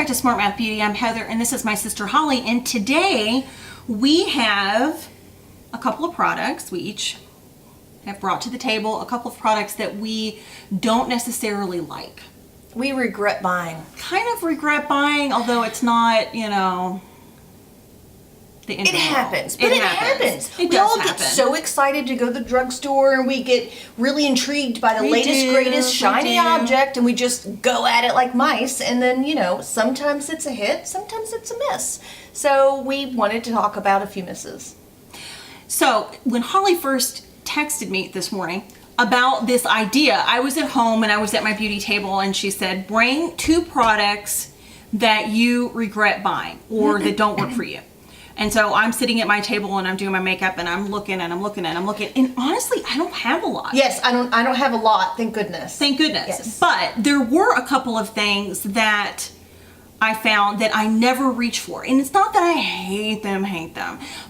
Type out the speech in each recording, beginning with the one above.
back to Smart Math Beauty. I'm Heather, and this is my sister Holly, and today we have a couple of products. We each have brought to the table a couple of products that we don't necessarily like. We regret buying. Kind of regret buying, although it's not, you know, the end of the world. Happens, but it happens. We all get so excited to go to the drugstore, and we get really intrigued by the latest, greatest, shiny object, and we just go at it like mice. And then, you know, sometimes it's a hit, sometimes it's a miss. So we wanted to talk about a few misses. So when Holly first texted me this morning about this idea, I was at home and I was at my beauty table, and she said, bring 2 products that you regret buying or that don't work for you. And so I'm sitting at my table and I'm doing my makeup and I'm looking and I'm looking and I'm looking, and honestly, I don't have a lot. Yes, I don't have a lot, thank goodness. Thank goodness. Yes. But there were a couple of things that I found that I never reach for. And it's not that I hate them,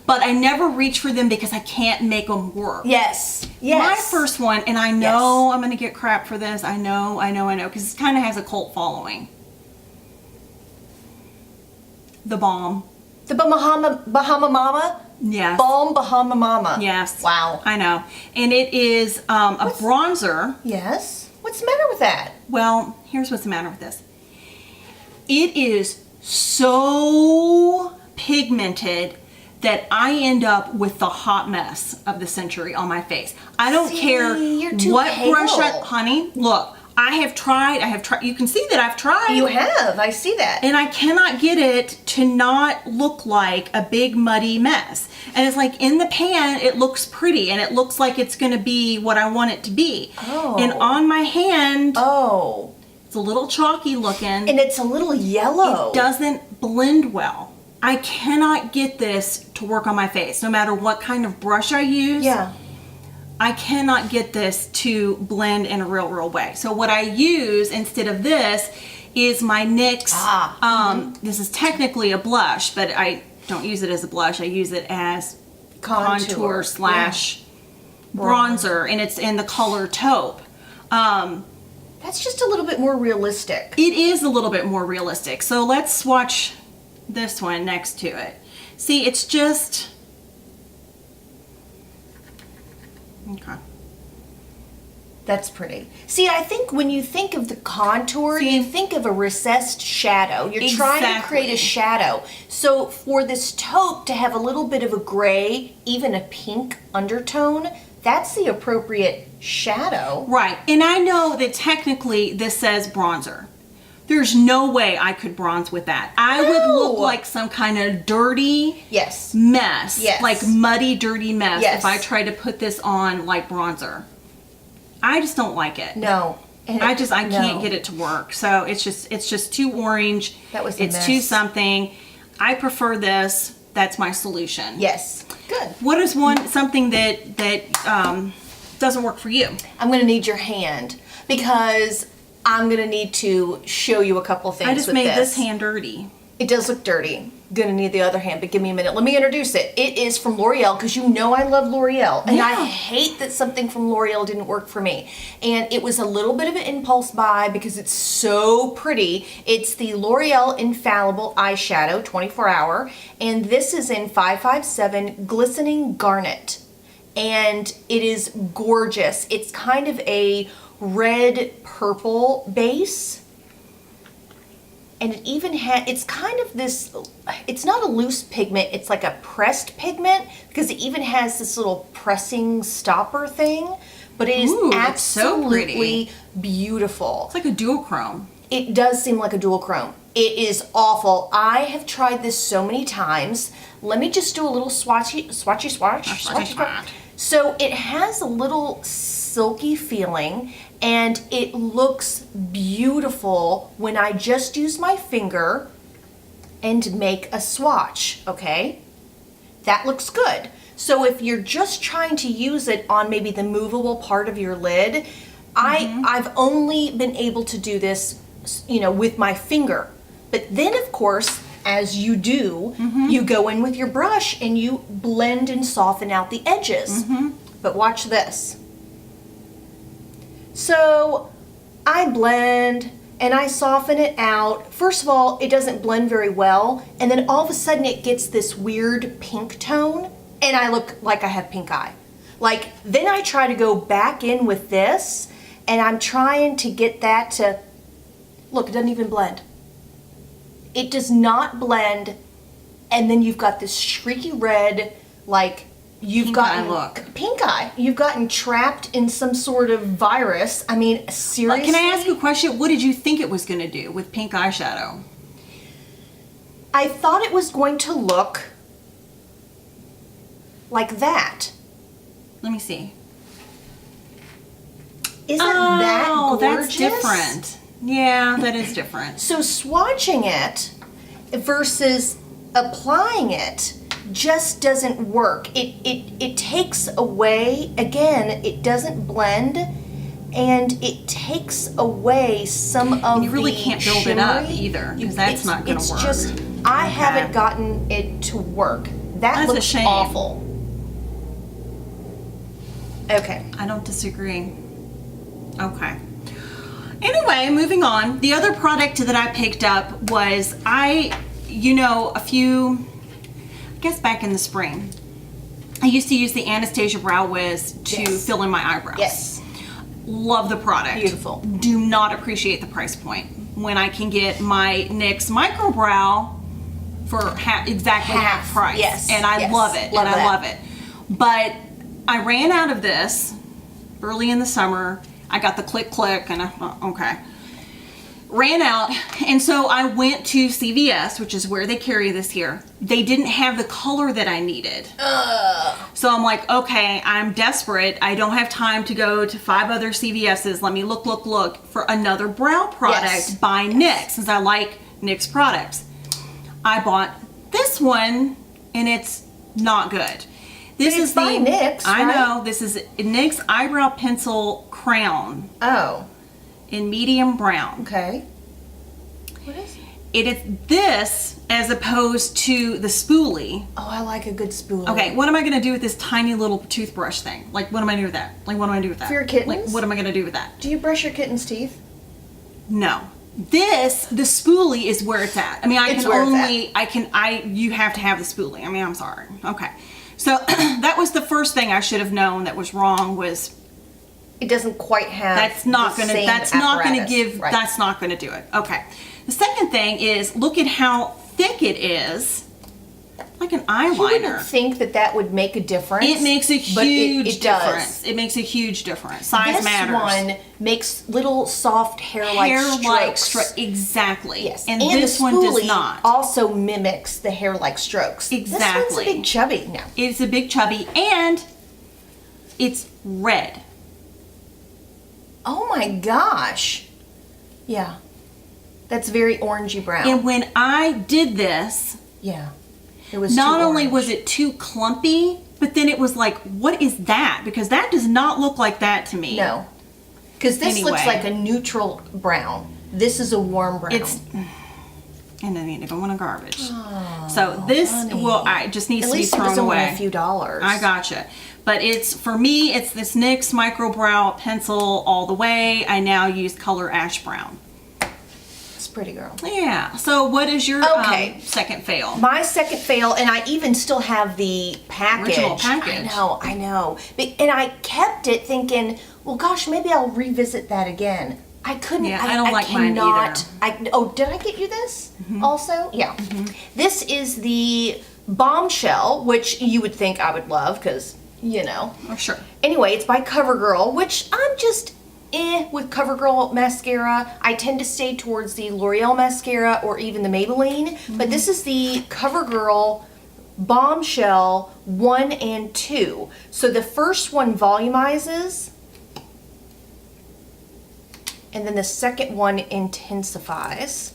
but I never reach for them because I can't make them work. Yes. Yes. My first one, and I know I'm going to get crap for this. I know, because it kind of has a cult following. The balm. The Bahama Mama? Yes. Balm Bahama Mama. Yes. Wow. I know. And it is a bronzer. Yes. What's the matter with that? Well, here's what's the matter with this. It is so pigmented that I end up with the hot mess of the century on my face. I don't care what brush honey, look, I have tried, you can see that I've tried. You have, I see that. And I cannot get it to not look like a big muddy mess. And it's like in the pan, it looks pretty and it looks like it's gonna be what I want it to be. Oh. And on my hand, oh, it's a little chalky looking. And it's a little yellow. It doesn't blend well. I cannot get this to work on my face, no matter what kind of brush I use. Yeah. I cannot get this to blend in a real way. So what I use instead of this is my NYX. This is technically a blush, but I don't use it as a blush. I use it as contour slash bronzer, and it's in the color Taupe. That's just a little bit more realistic. It is a little bit more realistic. So let's swatch this one next to it. See, it's just... Okay. That's pretty. See, I think when you think of the contour, you think of a recessed shadow. You're trying to create a shadow. So for this taupe to have a little bit of a gray, even a pink undertone, that's the appropriate shadow. Right. And I know that technically this says bronzer. There's no way I could bronze with that. I would look like some kind of dirty mess. Yes. Like muddy, dirty mess Yes. if I tried to put this on like bronzer. I just don't like it. No. I can't get it to work. So it's just too orange. That was a mess. It's too something. I prefer this. That's my solution. Yes. Good. What is something that doesn't work for you? I'm going to need your hand because I'm going to need to show you a couple things. I just made this hand dirty. It does look dirty. Going to need the other hand, but give me a minute. Let me introduce it. It is from Loreal, because you know I love Loreal. And I hate that something from Loreal didn't work for me. And it was a little bit of an impulse buy because it's so pretty. It's the Loreal Infallible eyeshadow, 24 hour. And this is in 557 Glistening Garnet. And it is gorgeous. It's kind of a red purple base. And it even it's kind of this, it's not a loose pigment, it's like a pressed pigment, because it even has this little pressing stopper thing, but it is absolutely beautiful. It's like a duochrome. It does seem like a duochrome. It is awful. I have tried this so many times. Let me just do a little swatch. So it has a little silky feeling, and it looks beautiful when I just use my finger and make a swatch, okay? That looks good. So if you're just trying to use it on maybe the movable part of your lid, I've only been able to do this, you know, with my finger. But then, of course, as you do, you go in with your brush and you blend and soften out the edges. But watch this. So I blend and I soften it out. First of all, it doesn't blend very well, and then all of a sudden it gets this weird pink tone, and I look like I have pink eye. Like, then I try to go back in with this, and I'm trying to get that to, look, it doesn't even blend. It does not blend, and then you've got this shrieky red, like, you've gotten pink eye. You've gotten trapped in some sort of virus. I mean, seriously. Can I ask you a question? What did you think it was going to do with pink eyeshadow? I thought it was going to look like that. Let me see. Isn't that gorgeous? That's different. Yeah, that is different. So swatching it versus applying it just doesn't work. It takes away, again, it doesn't blend, and it takes away some of the You really can't build it up either, because that's not going to work. It's just, I haven't gotten it to work. That looks a shame. awful. Okay. I don't disagree. Okay. Anyway, moving on. The other product that I picked up was I guess back in the spring, I used to use the Anastasia Brow Wiz to fill in my eyebrows. Yes. Love the product. Beautiful. Do not appreciate the price point when I can get my NYX Micro Brow for exactly half price. Yes. And I love it. I love it. But I ran out of this early in the summer. I got the click and I thought, okay. Ran out, and so I went to CVS, which is where they carry this here. They didn't have the color that I needed. So I'm like, okay, I'm desperate. I don't have time to go to 5 other CVS's. Let me look for another brow product by NYX, since I like NYX products. I bought this one, and it's not good. This is by NYX, I right? know. This is NYX Eyebrow Pencil Crown. Oh. In medium brown. Okay. What is it? It is this as opposed to the spoolie. Oh, I like a good spoolie. Okay, what am I going to do with this tiny little toothbrush thing? Like, what am I going to do with that? Like, what am I going to do with that? For your kittens? Like, what am I going to do with that? Do you brush your kitten's teeth? No. The spoolie is where it's at. I mean, you have to have the spoolie. I mean, I'm sorry. Okay. So, that was the first thing I should have known that was wrong was it doesn't quite have that's not going to do it. Okay. The second thing is look at how thick it is. Like an eyeliner. You wouldn't think that would make a difference. It makes a huge difference. Does. It makes a huge difference. Size matters. This one makes little soft hair-like strokes. Exactly. Yes. And this one does not. Also mimics the hair-like strokes. Exactly. This one's a big chubby now. It's a big chubby, and it's red. Oh my gosh. Yeah. That's very orangey brown. And when I did this, yeah. It was not only was it too clumpy, but then it was like, what is that? Because that does not look like that to me. No. Because this looks like a neutral brown. This is a warm brown. And then you go in a garbage. Oh, so this, I just needs to be thrown away. At least it was only a few dollars. I gotcha. But for me, it's this NYX Micro Brow Pencil all the way. I now use color ash brown. It's pretty, girl. Yeah. So what is your second fail? My second fail, and I even still have the package. Original package. I know. And I kept it thinking, well, gosh, maybe I'll revisit that again. I couldn't. Yeah, I don't like mine either. Did I get you this also? Yeah. This is the Bombshell, which you would think I would love because, Oh, sure. Anyway, it's by Covergirl, which I'm just with Covergirl mascara. I tend to stay towards the Loreal mascara or even the Maybelline. But this is the Covergirl Bombshell 1 and 2. So the first one volumizes, and then the second one intensifies.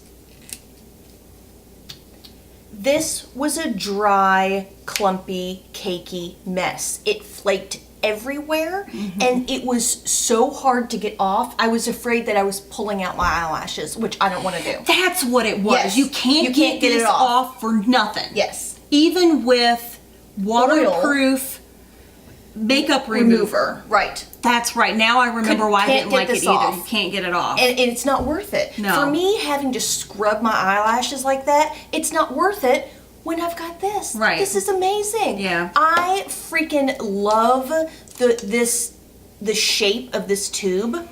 This was a dry, clumpy, cakey mess. It flaked everywhere, and it was so hard to get off. I was afraid that I was pulling out my eyelashes, which I don't want to do. That's what it was. Yes. You can't get this off for nothing. Yes. Even with waterproof makeup remover. Right. That's right. Now I remember why I Can't didn't get like it this either. off. You can't get it off. And it's not worth it. No. For me, having to scrub my eyelashes like that, it's not worth it when I've got this. Right. This is amazing. Yeah. I freaking love the shape of this tube.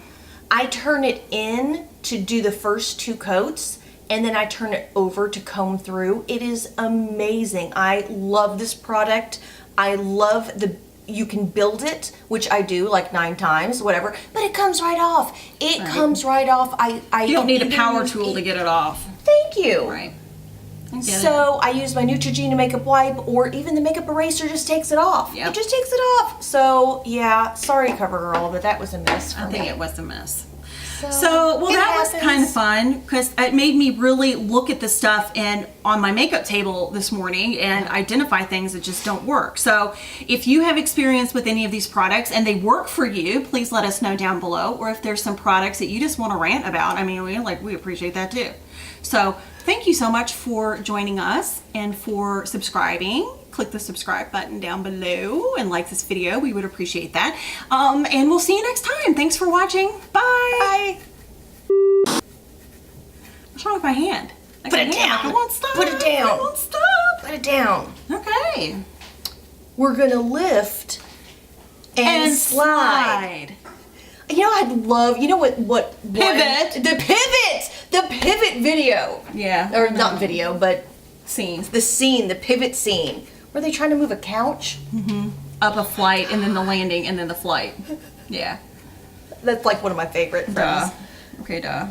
I turn it in to do the first 2 coats, and then I turn it over to comb through. It is amazing. I love this product. I love you can build it, which I do like 9 times, whatever, but it comes right off. It comes right off. You don't need a power tool to get it off. Thank you. Right. So I use my Neutrogena makeup wipe, or even the makeup eraser just takes it off. Yep. It just takes it off. So yeah, sorry Covergirl, but that was a miss for I me. think it was a miss. So Well, it that was happens. kind of fun because it made me really look at the stuff and on my makeup table this morning and identify things that just don't work. So if you have experience with any of these products and they work for you, please let us know down below. Or if there's some products that you just want to rant about, I mean, we appreciate that too. So thank you so much for joining us and for subscribing. Click the subscribe button down below and like this video. We would appreciate that. And we'll see you next time. Thanks for watching. Bye. What's wrong with my hand? Put it down. It won't stop. Put it down. It won't stop. Put it down. Okay. We're gonna lift and slide. You know, I'd love, you know what Pivot. The pivot video. Yeah. Or not video, but Scenes. the pivot scene. Were they trying to move a couch? Up a flight and then the landing and then the flight. Yeah. That's like one of my favorite Duh. friends. Okay, duh.